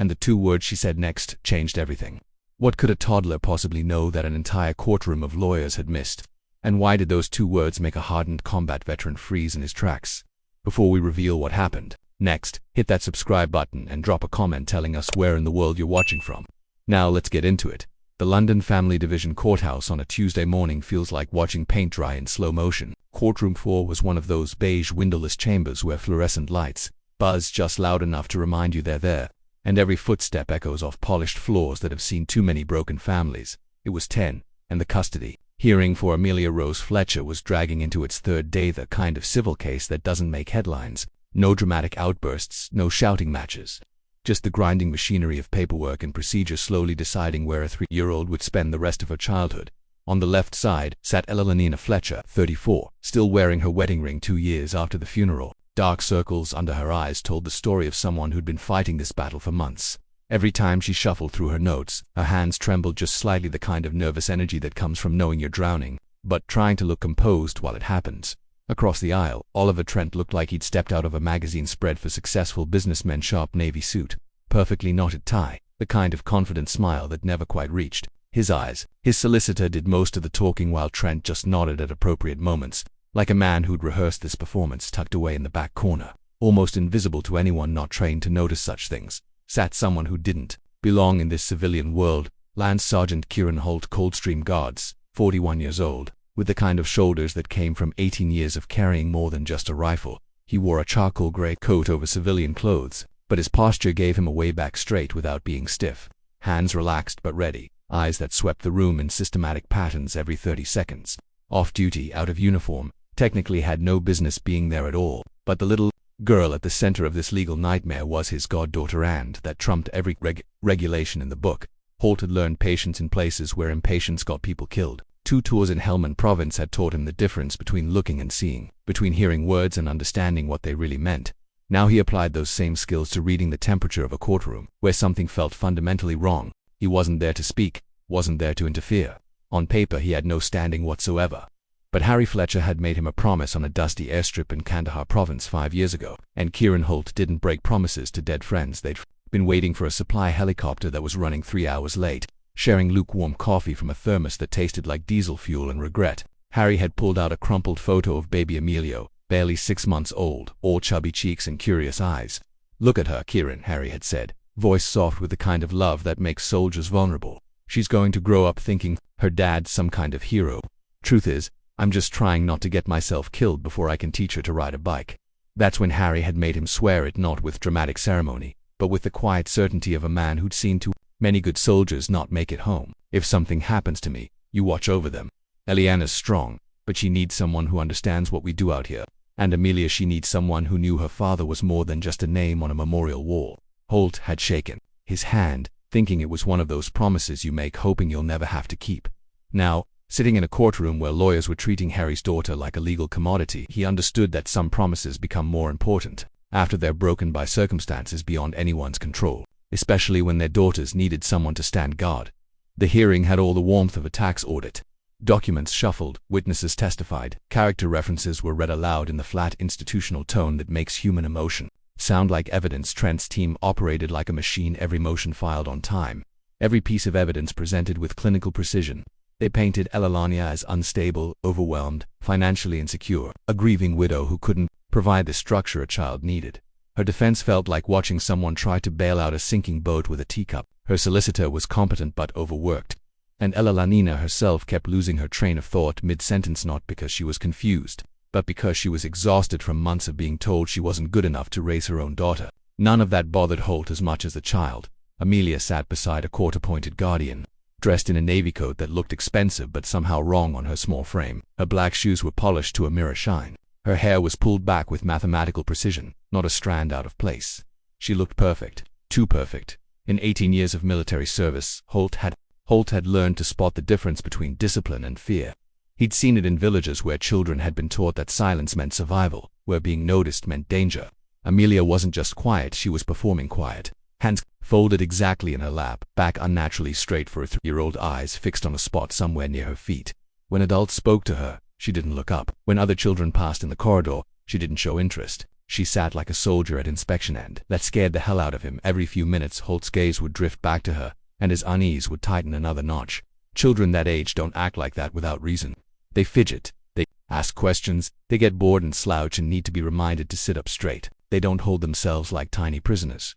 and the 2 words she said next changed everything. What could a toddler possibly know that an entire courtroom of lawyers had missed? And why did those 2 words make a hardened combat veteran freeze in his tracks? Before we reveal what happened, next, hit that subscribe button and drop a comment telling us where in the world you're watching from. Now let's get into it. The London Family Division Courthouse on a Tuesday morning feels like watching paint dry in slow motion. Courtroom 4 was one of those beige windowless chambers where fluorescent lights buzz just loud enough to remind you they're there, and every footstep echoes off polished floors that have seen too many broken families. It was 10, and the custody hearing for Amelia Rose Fletcher was dragging into its 3rd day, the kind of civil case that doesn't make headlines. No dramatic outbursts, no shouting matches. Just the grinding machinery of paperwork and procedure slowly deciding where a 3-year-old would spend the rest of her childhood. On the left side sat Elanina Fletcher, 34, still wearing her wedding ring 2 years after the funeral. Dark circles under her eyes told the story of someone who'd been fighting this battle for months. Every time she shuffled through her notes, her hands trembled just slightly, the kind of nervous energy that comes from knowing you're drowning, but trying to look composed while it happens. Across the aisle, Oliver Trent looked like he'd stepped out of a magazine spread for successful businessmen. Sharp navy suit, perfectly knotted tie, the kind of confident smile that never quite reached his eyes. His solicitor did most of the talking while Trent just nodded at appropriate moments, like a man who'd rehearsed this performance tucked away in the back corner. Almost invisible to anyone not trained to notice such things, sat someone who didn't belong in this civilian world. Lance Sergeant Kieran Holt, Coldstream Guards, 41 years old, with the kind of shoulders that came from 18 years of carrying more than just a rifle. He wore a charcoal gray coat over civilian clothes, but his posture gave him a way back straight without being stiff. Hands relaxed but ready, eyes that swept the room in systematic patterns every 30 seconds. Off duty, out of uniform, technically had no business being there at all, but the little girl at the center of this legal nightmare was his goddaughter, and that trumped every regulation in the book. Holt had learned patience in places where impatience got people killed. 2 tours in Helmand Province had taught him the difference between looking and seeing, between hearing words and understanding what they really meant. Now he applied those same skills to reading the temperature of a courtroom, where something felt fundamentally wrong. He wasn't there to speak, wasn't there to interfere. On paper he had no standing whatsoever. But Harry Fletcher had made him a promise on a dusty airstrip in Kandahar Province 5 years ago, and Kieran Holt didn't break promises to dead friends. They'd been waiting for a supply helicopter that was running 3 hours late, sharing lukewarm coffee from a thermos that tasted like diesel fuel and regret. Harry had pulled out a crumpled photo of baby Emilio, barely 6 months old, all chubby cheeks and curious eyes. "Look at her, Kieran," Harry had said, voice soft with the kind of love that makes soldiers vulnerable. "She's going to grow up thinking her dad's some kind of hero. Truth is, I'm just trying not to get myself killed before I can teach her to ride a bike." That's when Harry had made him swear it, not with dramatic ceremony, but with the quiet certainty of a man who'd seen too many good soldiers not make it home. "If something happens to me, you watch over them. Eliana's strong, but she needs someone who understands what we do out here. And Amelia, she needs someone who knew her father was more than just a name on a memorial wall." Holt had shaken his hand, thinking it was one of those promises you make hoping you'll never have to keep. Now, sitting in a courtroom where lawyers were treating Harry's daughter like a legal commodity, he understood that some promises become more important after they're broken by circumstances beyond anyone's control, especially when their daughters needed someone to stand guard. The hearing had all the warmth of a tax audit. Documents shuffled, witnesses testified, character references were read aloud in the flat institutional tone that makes human emotion sound like evidence. Trent's team operated like a machine, every motion filed on time, every piece of evidence presented with clinical precision. They painted Elalania as unstable, overwhelmed, financially insecure, a grieving widow who couldn't provide the structure a child needed. Her defense felt like watching someone try to bail out a sinking boat with a teacup. Her solicitor was competent but overworked, and Elalania herself kept losing her train of thought mid-sentence, not because she was confused, but because she was exhausted from months of being told she wasn't good enough to raise her own daughter. None of that bothered Holt as much as the child. Amelia sat beside a court-appointed guardian, dressed in a navy coat that looked expensive but somehow wrong on her small frame. Her black shoes were polished to a mirror shine. Her hair was pulled back with mathematical precision, not a strand out of place. She looked perfect, too perfect. In 18 years of military service, Holt had learned to spot the difference between discipline and fear. He'd seen it in villages where children had been taught that silence meant survival, where being noticed meant danger. Amelia wasn't just quiet, she was performing quiet. Hands folded exactly in her lap, back unnaturally straight for a 3-year-old, eyes fixed on a spot somewhere near her feet. When adults spoke to her, she didn't look up. When other children passed in the corridor, she didn't show interest. She sat like a soldier at inspection and that scared the hell out of him. Every few minutes, Holt's gaze would drift back to her, and his unease would tighten another notch. Children that age don't act like that without reason. They fidget, they ask questions, they get bored and slouch and need to be reminded to sit up straight. They don't hold themselves like tiny prisoners.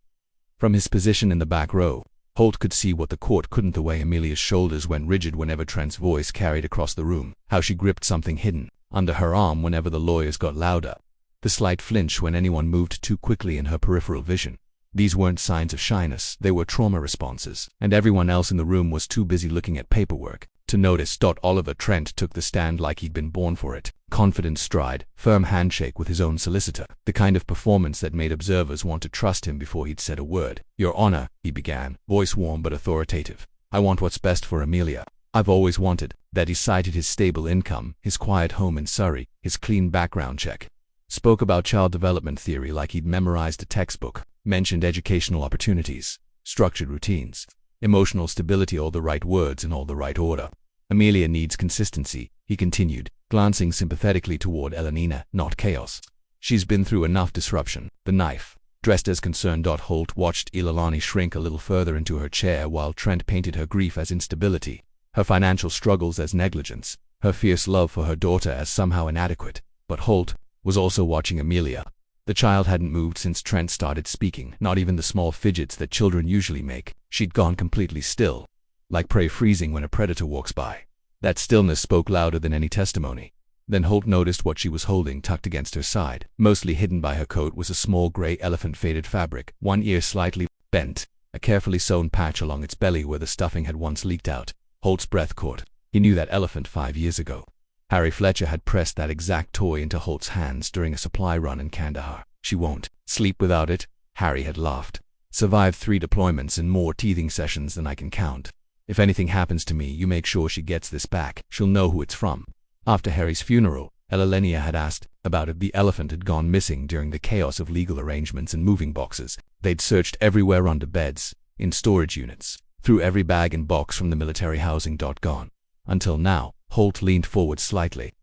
From his position in the back row, Holt could see what the court couldn't: the way Amelia's shoulders went rigid whenever Trent's voice carried across the room, how she gripped something hidden under her arm whenever the lawyers got louder, the slight flinch when anyone moved too quickly in her peripheral vision. These weren't signs of shyness, they were trauma responses, and everyone else in the room was too busy looking at paperwork to notice. Oliver Trent took the stand like he'd been born for it. Confident stride, firm handshake with his own solicitor, the kind of performance that made observers want to trust him before he'd said a word. "Your Honor," he began, voice warm but authoritative, "I want what's best for Amelia. I've always wanted that." He cited his stable income, his quiet home in Surrey, his clean background check. Spoke about child development theory like he'd memorized a textbook, mentioned educational opportunities, structured routines, emotional stability, all the right words in all the right order. "Amelia needs consistency," he continued, glancing sympathetically toward Elenina, "not chaos. She's been through enough disruption." The knife, dressed as concerned. Holt watched Iolani shrink a little further into her chair while Trent painted her grief as instability, her financial struggles as negligence, her fierce love for her daughter as somehow inadequate. But Holt was also watching Amelia. The child hadn't moved since Trent started speaking, not even the small fidgets that children usually make. She'd gone completely still, like prey freezing when a predator walks by. That stillness spoke louder than any testimony. Then Holt noticed what she was holding tucked against her side. Mostly hidden by her coat was a small gray elephant faded fabric, one ear slightly bent, a carefully sewn patch along its belly where the stuffing had once leaked out. Holt's breath caught. He knew that elephant 5 years ago. Harry Fletcher had pressed that exact toy into Holt's hands during a supply run in Kandahar. "She won't sleep without it," Harry had laughed. "Survived 3 deployments and more teething sessions than I can count. If anything happens to me, you make sure she gets this back. She'll know who it's from." After Harry's funeral, Elenia had asked about it. The elephant had gone missing during the chaos of legal arrangements and moving boxes. They'd searched everywhere, under beds, in storage units, through every bag and box from the military housing. Gone. Until now. Holt leaned forward slightly,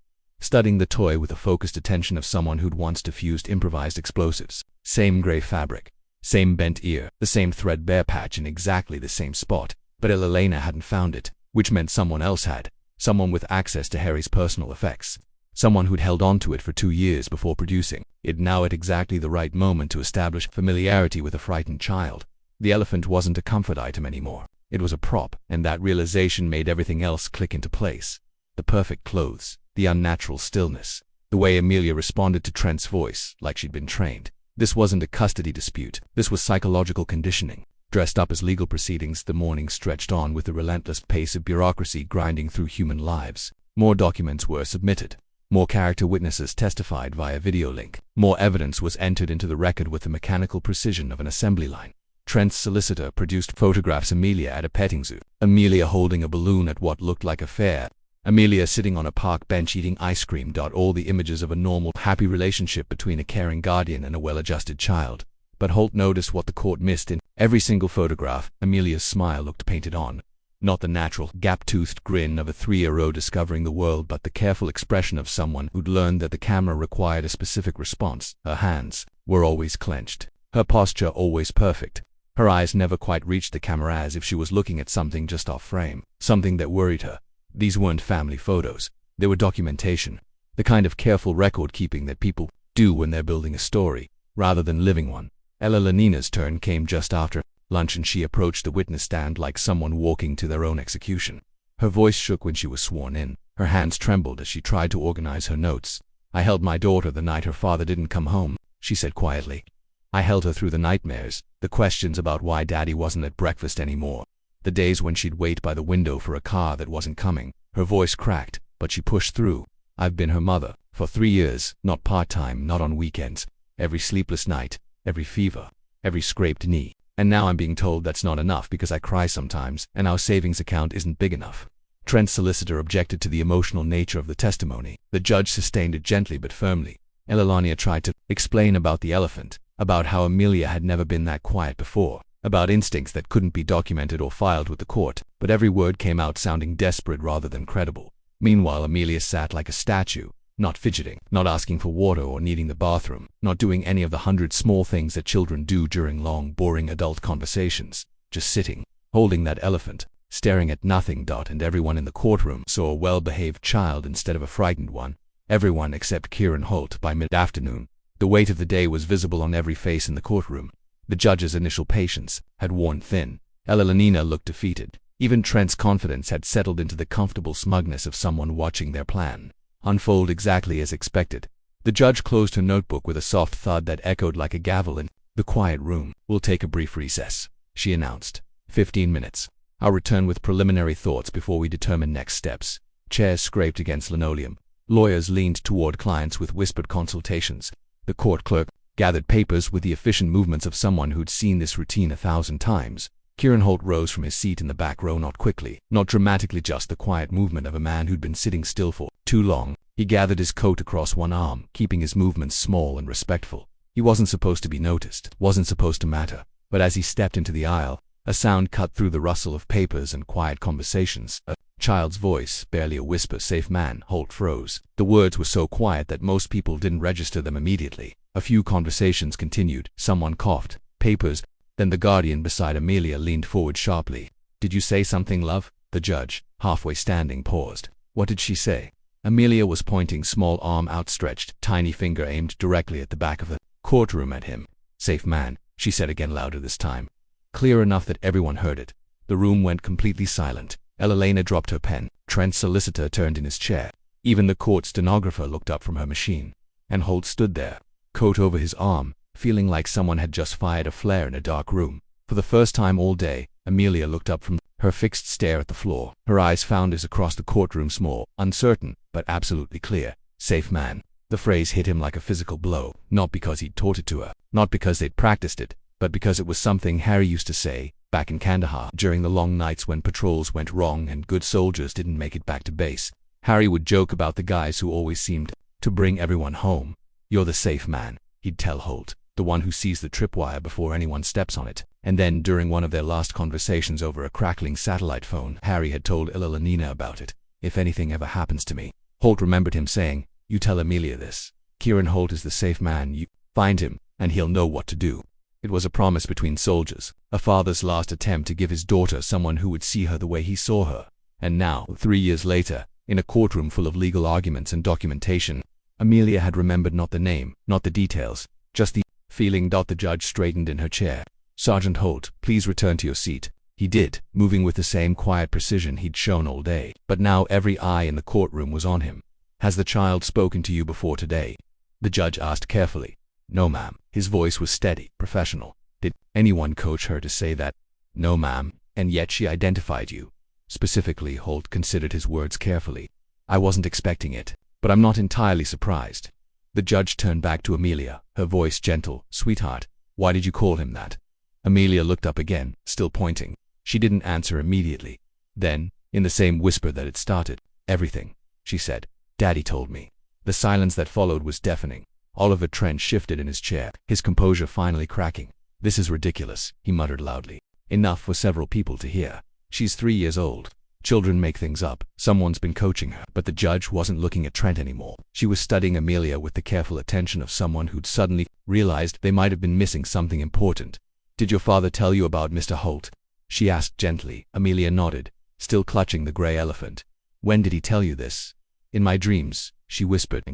studying the toy with the focused attention of someone who'd once diffused improvised explosives. Same gray fabric, same bent ear, the same threadbare patch in exactly the same spot. But Elena hadn't found it, which meant someone else had. Someone with access to Harry's personal effects. Someone who'd held on to it for 2 years before producing it now at exactly the right moment to establish familiarity with a frightened child. The elephant wasn't a comfort item anymore. It was a prop, and that realization made everything else click into place. The perfect clothes, the unnatural stillness, the way Amelia responded to Trent's voice, like she'd been trained. This wasn't a custody dispute. This was psychological conditioning. Dressed up as legal proceedings, the morning stretched on with the relentless pace of bureaucracy grinding through human lives. More documents were submitted. More character witnesses testified via video link. More evidence was entered into the record with the mechanical precision of an assembly line. Trent's solicitor produced photographs: Amelia at a petting zoo, Amelia holding a balloon at what looked like a fair, Amelia sitting on a park bench eating ice cream. All the images of a normal, happy relationship between a caring guardian and a well-adjusted child. But Holt noticed what the court missed in every single photograph. Amelia's smile looked painted on. Not the natural, gap-toothed grin of a 3-year-old discovering the world, but the careful expression of someone who'd learned that the camera required a specific response. Her hands were always clenched, her posture always perfect. Her eyes never quite reached the camera, as if she was looking at something just off frame, something that worried her. These weren't family photos. They were documentation. The kind of careful record-keeping that people do when they're building a story, rather than living one. Elenina's turn came just after lunch, and she approached the witness stand like someone walking to their own execution. Her voice shook when she was sworn in. Her hands trembled as she tried to organize her notes. "I held my daughter the night her father didn't come home," she said quietly. "I held her through the nightmares, the questions about why Daddy wasn't at breakfast anymore, the days when she'd wait by the window for a car that wasn't coming." Her voice cracked, but she pushed through. "I've been her mother for 3 years, not part-time, not on weekends. Every sleepless night, every fever, every scraped knee. And now I'm being told that's not enough because I cry sometimes, and our savings account isn't big enough." Trent's solicitor objected to the emotional nature of the testimony. The judge sustained it gently but firmly. Elenia tried to explain about the elephant, about how Amelia had never been that quiet before, about instincts that couldn't be documented or filed with the court, but every word came out sounding desperate rather than credible. Meanwhile, Amelia sat like a statue, Not fidgeting, not asking for water or needing the bathroom, not doing any of the 100 small things that children do during long, boring adult conversations. Just sitting, holding that elephant, staring at nothing. And everyone in the courtroom saw a well-behaved child instead of a frightened one. Everyone except Kieran Holt. By mid-afternoon, the weight of the day was visible on every face in the courtroom. The judge's initial patience had worn thin. Elenina looked defeated. Even Trent's confidence had settled into the comfortable smugness of someone watching their plan unfold exactly as expected. The judge closed her notebook with a soft thud that echoed like a gavel in the quiet room. "We'll take a brief recess," she announced. 15 minutes. I'll return with preliminary thoughts before we determine next steps. Chairs scraped against linoleum. Lawyers leaned toward clients with whispered consultations. The court clerk gathered papers with the efficient movements of someone who'd seen this routine 1,000 times. Kieran Holt rose from his seat in the back row, not quickly, not dramatically, just the quiet movement of a man who'd been sitting still for too long. He gathered his coat across one arm, keeping his movements small and respectful. He wasn't supposed to be noticed, wasn't supposed to matter. But as he stepped into the aisle, a sound cut through the rustle of papers and quiet conversations. A child's voice, barely a whisper. "Safe man." Holt froze. The words were so quiet that most people didn't register them immediately. A few conversations continued. Someone coughed. "Papers." Then the guardian beside Amelia leaned forward sharply. "Did you say something, love?" The judge, halfway standing, paused. "What did she say?" Amelia was pointing, small arm outstretched, tiny finger aimed directly at the back of the courtroom at him. "Safe man," she said again, louder this time, clear enough that everyone heard it. The room went completely silent. Elena dropped her pen. Trent's solicitor turned in his chair. Even the court stenographer looked up from her machine. And Holt stood there, coat over his arm, feeling like someone had just fired a flare in a dark room. For the first time all day, Amelia looked up from her fixed stare at the floor. Her eyes found his across the courtroom, small, uncertain, but absolutely clear. "Safe man." The phrase hit him like a physical blow, not because he'd taught it to her, not because they'd practiced it, but because it was something Harry used to say back in Kandahar during the long nights when patrols went wrong and good soldiers didn't make it back to base. Harry would joke about the guys who always seemed to bring everyone home. "You're the safe man," he'd tell Holt, "the one who sees the tripwire before anyone steps on it." And then, during one of their last conversations over a crackling satellite phone, Harry had told Elenina about it. "If anything ever happens to me," Holt remembered him saying, "you tell Amelia this. Kieran Holt is the safe man. You find him, and he'll know what to do." It was a promise between soldiers, a father's last attempt to give his daughter someone who would see her the way he saw her. And now, 3 years later, in a courtroom full of legal arguments and documentation, Amelia had remembered not the name, not the details, just the feeling. The judge straightened in her chair. "Sergeant Holt, please return to your seat." He did, moving with the same quiet precision he'd shown all day. But now every eye in the courtroom was on him. "Has the child spoken to you before today?" the judge asked carefully. "No, ma'am." His voice was steady, professional. "Did anyone coach her to say that?" "No, ma'am." "And yet she identified you." Specifically, Holt considered his words carefully. "I wasn't expecting it, but I'm not entirely surprised." The judge turned back to Amelia, her voice gentle. "Sweetheart, why did you call him that?" Amelia looked up again, still pointing. She didn't answer immediately. Then, in the same whisper that had started, "Everything," she said. "Daddy told me." The silence that followed was deafening. Oliver Trent shifted in his chair, his composure finally cracking. "This is ridiculous," he muttered loudly. Enough for several people to hear. "She's 3 years old. Children make things up. Someone's been coaching her." But the judge wasn't looking at Trent anymore. She was studying Amelia with the careful attention of someone who'd suddenly realized they might have been missing something important. "Did your father tell you about Mr. Holt?" she asked gently. Amelia nodded, still clutching the gray elephant. "When did he tell you this?" "In my dreams," she whispered.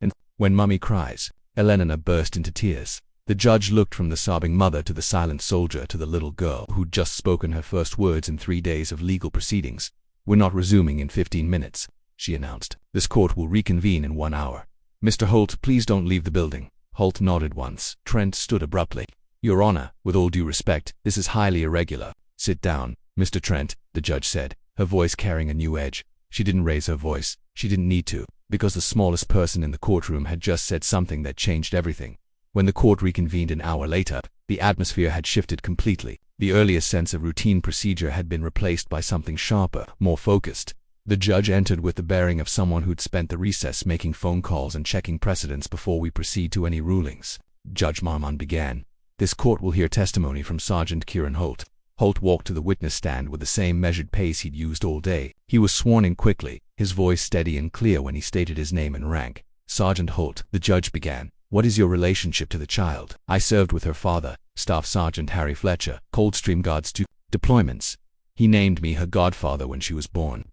"And when Mummy cries." Elena burst into tears. The judge looked from the sobbing mother to the silent soldier to the little girl who'd just spoken her first words in 3 days of legal proceedings. "We're not resuming in 15 minutes, she announced. "This court will reconvene in 1 hour. Mr. Holt, please don't leave the building." Holt nodded once. Trent stood abruptly. "Your Honor, with all due respect, this is highly irregular." "Sit down, Mr. Trent," the judge said, her voice carrying a new edge. She didn't raise her voice. She didn't need to, because the smallest person in the courtroom had just said something that changed everything. When the court reconvened an hour later, the atmosphere had shifted completely. The earlier sense of routine procedure had been replaced by something sharper, more focused. The judge entered with the bearing of someone who'd spent the recess making phone calls and checking precedents before we proceed to any rulings. Judge Marmon began. "This court will hear testimony from Sergeant Kieran Holt, Holt walked to the witness stand with the same measured pace he'd used all day. He was sworn in quickly, his voice steady and clear when he stated his name and rank. "Sergeant Holt," the judge began, "what is your relationship to the child?" "I served with her father, Staff Sergeant Harry Fletcher, Coldstream Guards 2 deployments. He named me her godfather when she was born."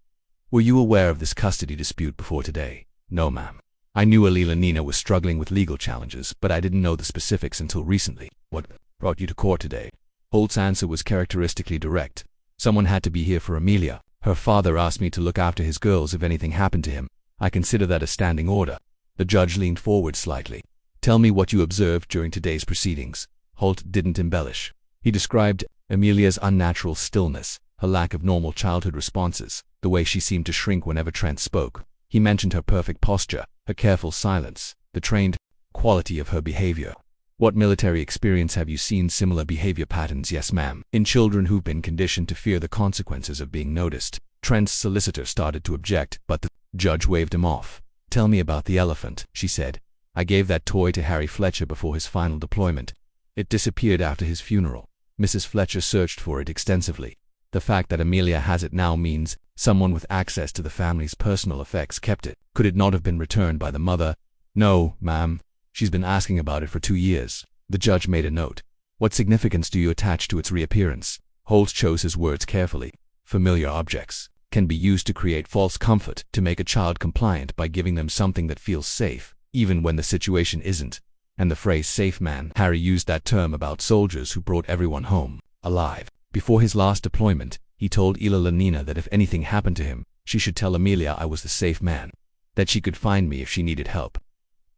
"Were you aware of this custody dispute before today?" "No, ma'am. I knew Alila Nina was struggling with legal challenges, but I didn't know the specifics until recently." "What brought you to court today?" Holt's answer was characteristically direct. "Someone had to be here for Amelia. Her father asked me to look after his girls if anything happened to him. I consider that a standing order." The judge leaned forward slightly. "Tell me what you observed during today's proceedings." Holt didn't embellish. He described Amelia's unnatural stillness, her lack of normal childhood responses, the way she seemed to shrink whenever Trent spoke. He mentioned her perfect posture, her careful silence, the trained quality of her behavior. "What military experience have you seen similar behavior patterns?" "Yes, ma'am. In children who've been conditioned to fear the consequences of being noticed." Trent's solicitor started to object, but the judge waved him off. "Tell me about the elephant," she said. "I gave that toy to Harry Fletcher before his final deployment. It disappeared after his funeral. Mrs. Fletcher searched for it extensively. The fact that Amelia has it now means someone with access to the family's personal effects kept it. Could it not have been returned by the mother?" "No, ma'am. She's been asking about it for 2 years." The judge made a note. "What significance do you attach to its reappearance?" Holt chose his words carefully. "Familiar objects can be used to create false comfort, to make a child compliant by giving them something that feels safe, even when the situation isn't." And the phrase "safe man," Harry used that term about soldiers who brought everyone home alive. Before his last deployment, he told Ila Nina that if anything happened to him, she should tell Amelia I was the safe man, that she could find me if she needed help.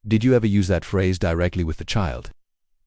"Did you ever use that phrase directly with the child?"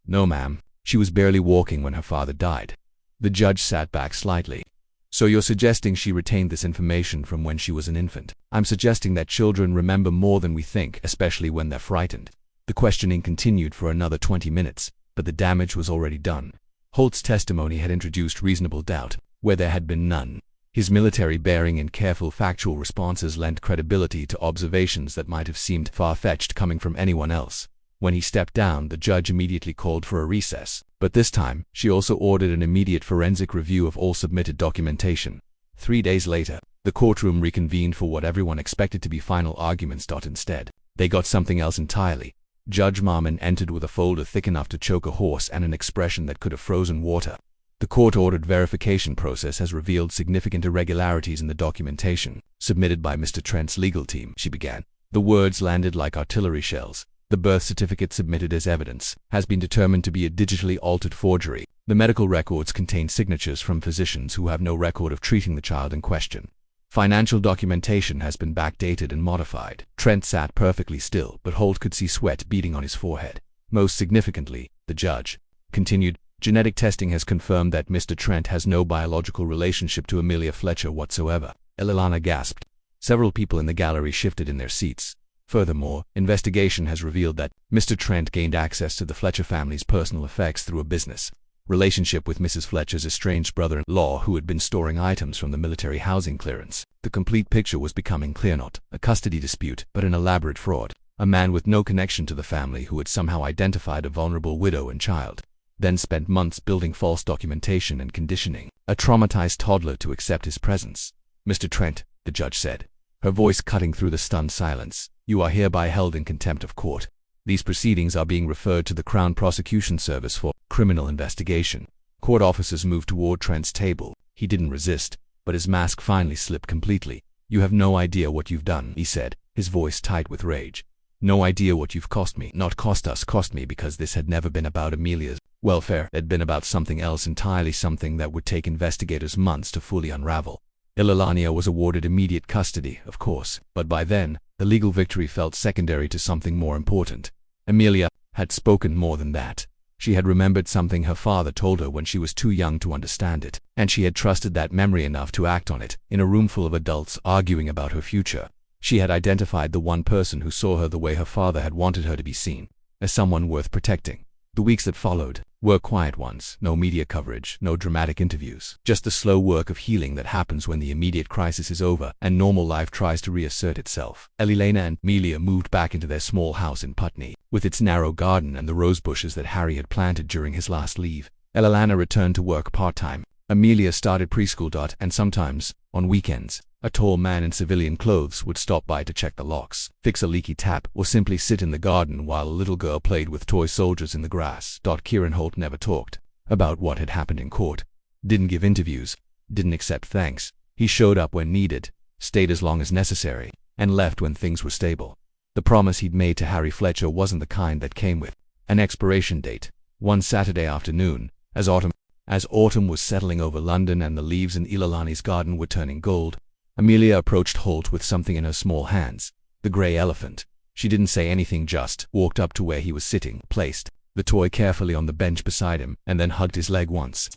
"No, ma'am. She was barely walking when her father died." The judge sat back slightly. "So you're suggesting she retained this information from when she was an infant?" "I'm suggesting that children remember more than we think, especially when they're frightened." The questioning continued for another 20 minutes, but the damage was already done. Holt's testimony had introduced reasonable doubt, where there had been none. His military bearing and careful factual responses lent credibility to observations that might have seemed far-fetched coming from anyone else. When he stepped down, the judge immediately called for a recess, but this time, she also ordered an immediate forensic review of all submitted documentation. 3 days later, the courtroom reconvened for what everyone expected to be final arguments. Instead, they got something else entirely. Judge Marmon entered with a folder thick enough to choke a horse and an expression that could have frozen water. "The court-ordered verification process has revealed significant irregularities in the documentation submitted by Mr. Trent's legal team," she began. The words landed like artillery shells. "The birth certificate submitted as evidence has been determined to be a digitally altered forgery. The medical records contain signatures from physicians who have no record of treating the child in question. Financial documentation has been backdated and modified." Trent sat perfectly still, but Holt could see sweat beading on his forehead. "Most significantly," the judge continued, "genetic testing has confirmed that Mr. Trent has no biological relationship to Amelia Fletcher whatsoever." Ilana gasped. Several people in the gallery shifted in their seats. Furthermore, investigation has revealed that Mr. Trent gained access to the Fletcher family's personal effects through a business relationship with Mrs. Fletcher's estranged brother-in-law who had been storing items from the military housing clearance. The complete picture was becoming clear: not a custody dispute, but an elaborate fraud. A man with no connection to the family who had somehow identified a vulnerable widow and child, then spent months building false documentation and conditioning a traumatized toddler to accept his presence. "Mr. Trent," the judge said, her voice cutting through the stunned silence, "you are hereby held in contempt of court. These proceedings are being referred to the Crown Prosecution Service for criminal investigation." Court officers moved toward Trent's table. He didn't resist, but his mask finally slipped completely. "You have no idea what you've done," he said, his voice tight with rage. "No idea what you've cost me. Not cost us, cost me, because this had never been about Amelia's welfare. It had been about something else entirely, something that would take investigators months to fully unravel." Ilania was awarded immediate custody, of course, but by then, the legal victory felt secondary to something more important. Amelia had spoken more than that. She had remembered something her father told her when she was too young to understand it, and she had trusted that memory enough to act on it, in a room full of adults arguing about her future. She had identified the one person who saw her the way her father had wanted her to be seen, as someone worth protecting. The weeks that followed were quiet ones. No media coverage, no dramatic interviews. Just the slow work of healing that happens when the immediate crisis is over and normal life tries to reassert itself. Elena and Amelia moved back into their small house in Putney, with its narrow garden and the rose bushes that Harry had planted during his last leave. Elena returned to work part-time, Amelia started preschool. And sometimes, on weekends, a tall man in civilian clothes would stop by to check the locks, fix a leaky tap, or simply sit in the garden while a little girl played with toy soldiers in the grass. Kieran Holt never talked about what had happened in court, didn't give interviews, didn't accept thanks. He showed up when needed, stayed as long as necessary, and left when things were stable. The promise he'd made to Harry Fletcher wasn't the kind that came with an expiration date. One Saturday afternoon, as autumn was settling over London and the leaves in Ilalani's garden were turning gold, Amelia approached Holt with something in her small hands, the grey elephant. She didn't say anything, just walked up to where he was sitting, placed the toy carefully on the bench beside him, and then hugged his leg once,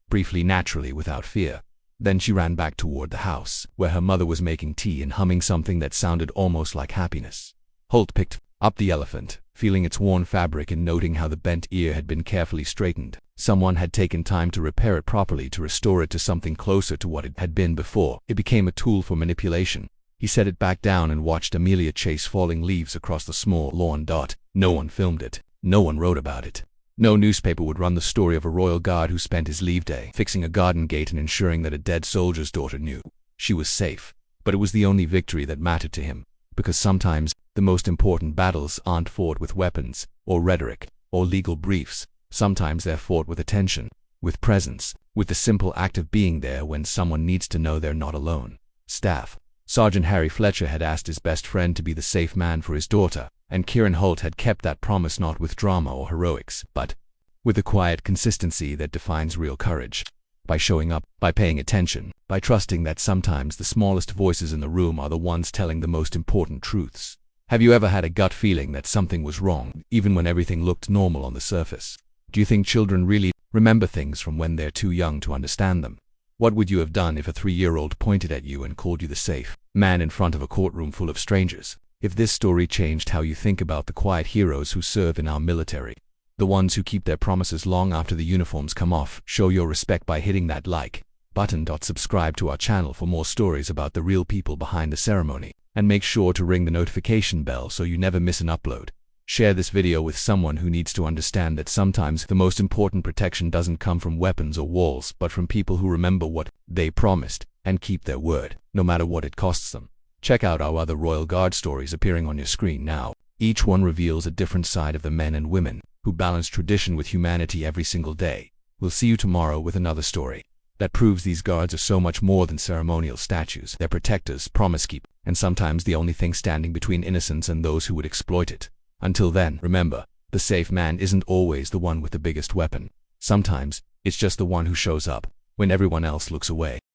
briefly, naturally, without fear. Then she ran back toward the house, where her mother was making tea and humming something that sounded almost like happiness. Holt picked up the elephant, feeling its worn fabric and noting how the bent ear had been carefully straightened. Someone had taken time to repair it properly, to restore it to something closer to what it had been before. It became a tool for manipulation. He set it back down and watched Amelia chase falling leaves across the small lawn. No one filmed it. No one wrote about it. No newspaper would run the story of a royal guard who spent his leave day fixing a garden gate and ensuring that a dead soldier's daughter knew she was safe. But it was the only victory that mattered to him, because sometimes the most important battles aren't fought with weapons, or rhetoric, or legal briefs. Sometimes they're fought with attention, with presence, with the simple act of being there when someone needs to know they're not alone. Staff Sergeant Harry Fletcher had asked his best friend to be the safe man for his daughter, and Kieran Holt had kept that promise, not with drama or heroics, but with the quiet consistency that defines real courage. By showing up, by paying attention, by trusting that sometimes the smallest voices in the room are the ones telling the most important truths. Have you ever had a gut feeling that something was wrong, even when everything looked normal on the surface? Do you think children really remember things from when they're too young to understand them? What would you have done if a 3-year-old pointed at you and called you the safe man in front of a courtroom full of strangers? If this story changed how you think about the quiet heroes who serve in our military, the ones who keep their promises long after the uniforms come off, show your respect by hitting that like button. Subscribe to our channel for more stories about the real people behind the ceremony, and make sure to ring the notification bell so you never miss an upload. Share this video with someone who needs to understand that sometimes the most important protection doesn't come from weapons or walls, but from people who remember what they promised and keep their word, no matter what it costs them. Check out our other Royal Guard stories appearing on your screen now. Each one reveals a different side of the men and women who balance tradition with humanity every single day. We'll see you tomorrow with another story that proves these guards are so much more than ceremonial statues. They're protectors, promise keepers, and sometimes the only thing standing between innocence and those who would exploit it. Until then, remember, the safe man isn't always the one with the biggest weapon. Sometimes, it's just the one who shows up when everyone else looks away.